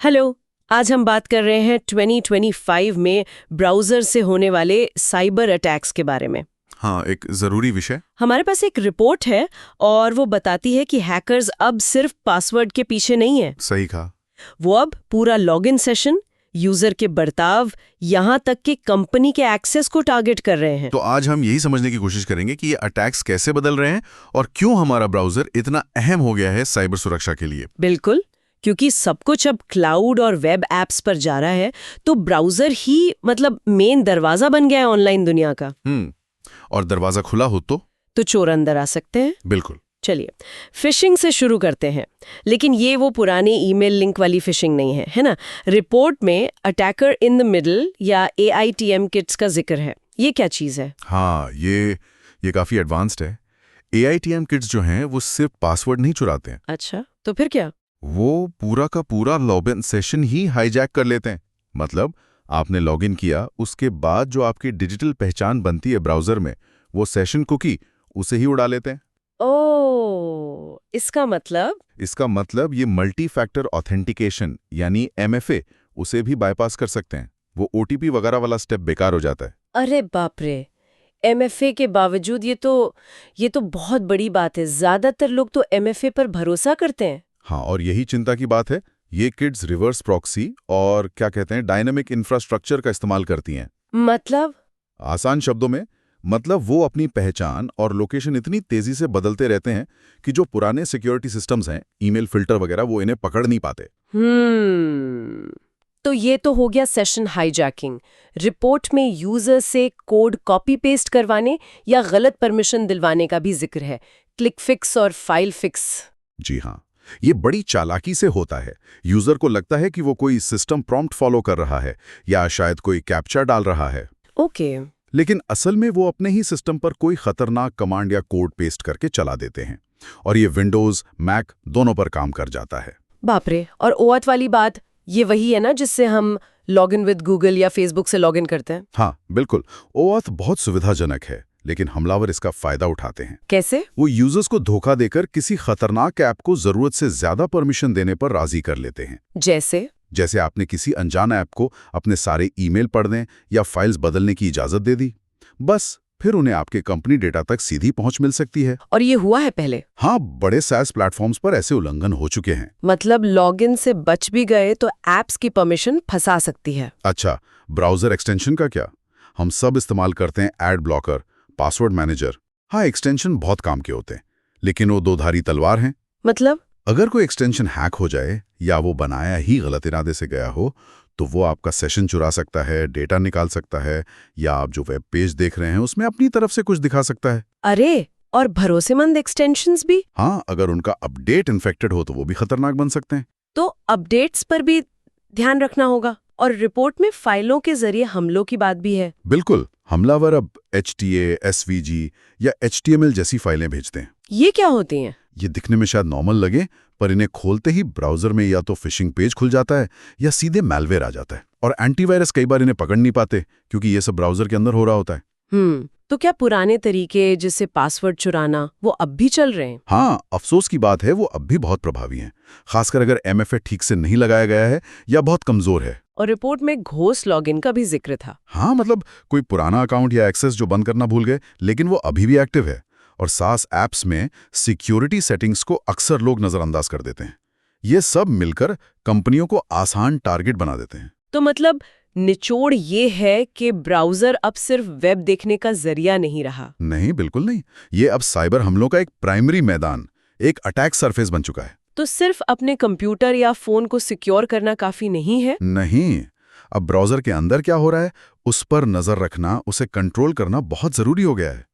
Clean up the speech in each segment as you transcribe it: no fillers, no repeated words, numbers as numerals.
Hello. आज हम बात कर रहे हैं 2025 में ब्राउज़र से होने वाले साइबर अटैक्स के बारे में। हाँ, एक जरूरी विषय। हमारे पास एक रिपोर्ट है और वो बताती है कि हैकर्स अब सिर्फ पासवर्ड के पीछे नहीं है। सही कहा। वो अब पूरा लॉगिन सेशन, यूजर के बर्ताव, यहाँ तक कि कंपनी के एक्सेस को टारगेट कर रहे हैं। तो आज हम यही समझने की कोशिश करेंगे कि ये अटैक्स कैसे बदल रहे हैं और क्यों हमारा ब्राउजर इतना अहम हो गया है साइबर सुरक्षा के लिए। बिल्कुल, क्योंकि सब कुछ अब क्लाउड और वेब एप्स पर जा रहा है, तो ब्राउज़र ही मेन दरवाज़ा बन गया है ऑनलाइन दुनिया का। और दरवाजा खुला हो तो चोर अंदर आ सकते हैं। बिल्कुल। चलिए, फिशिंग से शुरू करते हैं। लेकिन ये वो पुरानी ईमेल लिंक वाली फिशिंग नहीं है, है ना? रिपोर्ट में अटैकर इन द मिडल या AITM किट्स का जिक्र है। ये क्या चीज़ है? हाँ, ये काफी एडवांस्ड है। AITM किट्स जो हैं वो सिर्फ पासवर्ड नहीं चुराते हैं। अच्छा, तो फिर क्या? वो पूरा का पूरा लॉगिन सेशन ही हाईजैक कर लेते हैं। मतलब आपने लॉगिन किया, उसके बाद जो आपकी डिजिटल पहचान बनती है ब्राउजर में, वो सेशन कुकी उसे ही उड़ा लेते हैं। ओह, इसका मतलब ये मल्टी फैक्टर ऑथेंटिकेशन यानी MFA उसे भी बाईपास कर सकते हैं। वो OTP वगैरह वाला स्टेप बेकार हो जाता है। अरे बाप रे! MFA के बावजूद ये तो बहुत बड़ी बात है। ज़्यादातर लोग तो MFA पर भरोसा करते हैं। हाँ, और यही चिंता की बात है। ये किड्स रिवर्स प्रॉक्सी और क्या कहते हैं डायनामिक इंफ्रास्ट्रक्चर का इस्तेमाल करती हैं। मतलब? आसान शब्दों में मतलब वो अपनी पहचान और लोकेशन इतनी तेजी से बदलते रहते हैं कि जो पुराने सिक्योरिटी सिस्टम्स हैं, ईमेल फिल्टर वगैरह, वो इन्हें पकड़ नहीं पाते। तो ये तो हो गया सेशन हाईजैकिंग। रिपोर्ट में यूजर से कोड कॉपी पेस्ट करवाने या गलत परमिशन दिलवाने का भी जिक्र है। क्लिक फिक्स और फाइल फिक्स। जी हाँ, ये बड़ी चालाकी से होता है। यूजर को लगता है कि वो कोई सिस्टम प्रॉम्प्ट फॉलो कर रहा है या शायद कोई कैप्चा डाल रहा है। ओके। लेकिन असल में वो अपने ही सिस्टम पर कोई खतरनाक कमांड या कोड पेस्ट करके चला देते हैं और ये विंडोज, मैक दोनों पर काम कर जाता है। बाप रे! और OAuth वाली बात, ये वही है ना जिससे हम लॉगिन विद गूगल या फेसबुक से लॉगिन करते हैं? हाँ, बिल्कुल। OAuth बहुत सुविधाजनक है, लेकिन हमलावर इसका फायदा उठाते हैं। कैसे? वो यूजर्स को धोखा देकर किसी खतरनाक ऐप को जरूरत से ज्यादा परमिशन देने पर राजी कर लेते हैं। जैसे आपने किसी अनजान ऐप को अपने सारे ईमेल पढ़ने या फाइल्स बदलने की इजाजत दे दी। बस फिर उन्हें आपके कंपनी डेटा तक सीधी पहुंच मिल सकती है। और ये हुआ है पहले? हाँ, बड़े SaaS प्लेटफॉर्म्स पर ऐसे उल्लंघन हो चुके हैं। मतलब लॉगिन से बच भी गए तो ऐप्स की परमिशन फंसा सकती है। अच्छा, ब्राउजर एक्सटेंशन का क्या? हम सब इस्तेमाल करते हैं एड ब्लॉकर, पासवर्ड मैनेजर। हाँ, एक्सटेंशन बहुत काम के होते हैं, लेकिन वो दो धारी तलवार हैं। मतलब? अगर कोई एक्सटेंशन हैक हो जाए या वो बनाया ही गलत इरादे से गया हो, तो वो आपका सेशन चुरा सकता है, डेटा निकाल सकता है, या आप जो वेब पेज देख रहे हैं उसमें अपनी तरफ से कुछ दिखा सकता है। अरे, और भरोसेमंद एक्सटेंशंस भी? हाँ, अगर उनका अपडेट इन्फेक्टेड हो तो वो भी खतरनाक बन सकते हैं। तो अपडेट्स पर भी ध्यान रखना होगा। और रिपोर्ट में फाइलों के जरिए हमलों की बात भी है। बिल्कुल, हमलावर अब HTA, SVG या HTML जैसी फाइलें भेजते हैं। ये क्या होती हैं? ये दिखने में शायद नॉर्मल लगे, पर इन्हें खोलते ही ब्राउजर में या तो फिशिंग पेज खुल जाता है या सीधे मैलवेयर आ जाता है। और एंटीवायरस कई बार इन्हें पकड़ नहीं पाते क्योंकि ये सब ब्राउजर के अंदर हो रहा होता है। तो क्या पुराने तरीके जैसे पासवर्ड चुराना वो अब भी चल रहे हैं? हाँ, अफसोस की बात है, वो अब भी बहुत प्रभावी हैं, खासकर अगर MFA ठीक से नहीं लगाया गया है या बहुत कमजोर है। और रिपोर्ट में घोस्ट लॉगिन का भी जिक्र था। हाँ, मतलब कोई पुराना अकाउंट या एक्सेस जो बंद करना भूल गए, लेकिन वो अभी भी एक्टिव है। और SaaS ऐप्स में सिक्योरिटी सेटिंग्स को अक्सर लोग नजरअंदाज कर देते हैं। ये सब मिलकर कंपनियों को आसान टारगेट बना देते हैं। तो मतलब निचोड़ ये है कि ब्राउजर अब सिर्फ वेब देखने का जरिया नहीं रहा। नहीं, बिल्कुल नहीं। ये अब साइबर हमलों का एक प्राइमरी मैदान, एक अटैक सरफेस बन चुका है। तो सिर्फ अपने कंप्यूटर या फोन को सिक्योर करना काफी नहीं है? नहीं, अब ब्राउजर के अंदर क्या हो रहा है उस पर नजर रखना, उसे कंट्रोल करना बहुत जरूरी हो गया है।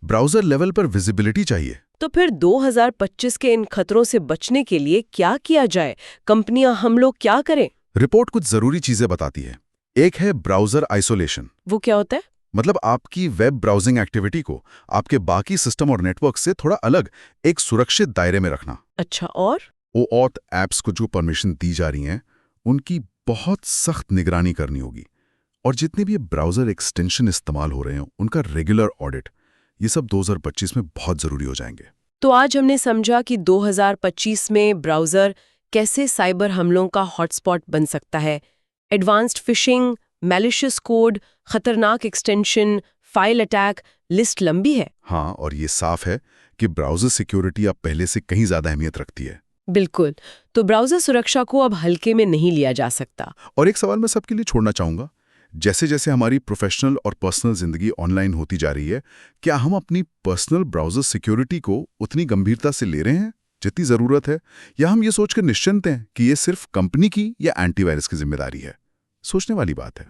ब्राउजर लेवल पर विजिबिलिटी चाहिए। तो फिर 2025 के इन खतरों से बचने के लिए क्या किया जाए? कंपनियां, हम लोग क्या करें? रिपोर्ट कुछ जरूरी चीजें बताती है। एक है ब्राउजर आइसोलेशन। वो क्या होता है? मतलब आपकी वेब ब्राउजिंग एक्टिविटी को आपके बाकी सिस्टम और नेटवर्क से थोड़ा अलग, एक सुरक्षित दायरे में रखना। अच्छा, और? OAuth ऐप्स को जो परमिशन दी जा रही हैं, उनकी बहुत सख्त निगरानी करनी होगी। और जितने भी ब्राउजर एक्सटेंशन इस्तेमाल हो रहे हैं, उनका रेगुलर ऑडिट, ये सब 2025 में बहुत जरूरी हो जाएंगे। तो आज हमने समझा कि 2025 में ब्राउजर कैसे साइबर हमलों का हॉटस्पॉट बन सकता है। एडवांस्ड फिशिंग, मैलिशियस कोड, खतरनाक एक्सटेंशन, फाइल अटैक, लिस्ट लंबी है। हाँ, और ये साफ है कि ब्राउज़र सिक्योरिटी अब पहले से कहीं ज़्यादा अहमियत रखती है। बिल्कुल। तो ब्राउज़र सुरक्षा को अब हल्के में नहीं लिया जा सकता। और एक सवाल मैं सबके लिए छोड़ना चाहूँगा, जैसे जैसे हमारी प्रोफेशनल और पर्सनल ज़िंदगी ऑनलाइन होती जा रही है, क्या हम अपनी पर्सनल ब्राउज़र सिक्योरिटी को उतनी गंभीरता से ले रहे हैं जितनी ज़रूरत है, या हम ये सोचकर निश्चिंत हैं कि ये सिर्फ कंपनी की या एंटीवायरस की जिम्मेदारी है? सोचने वाली बात है।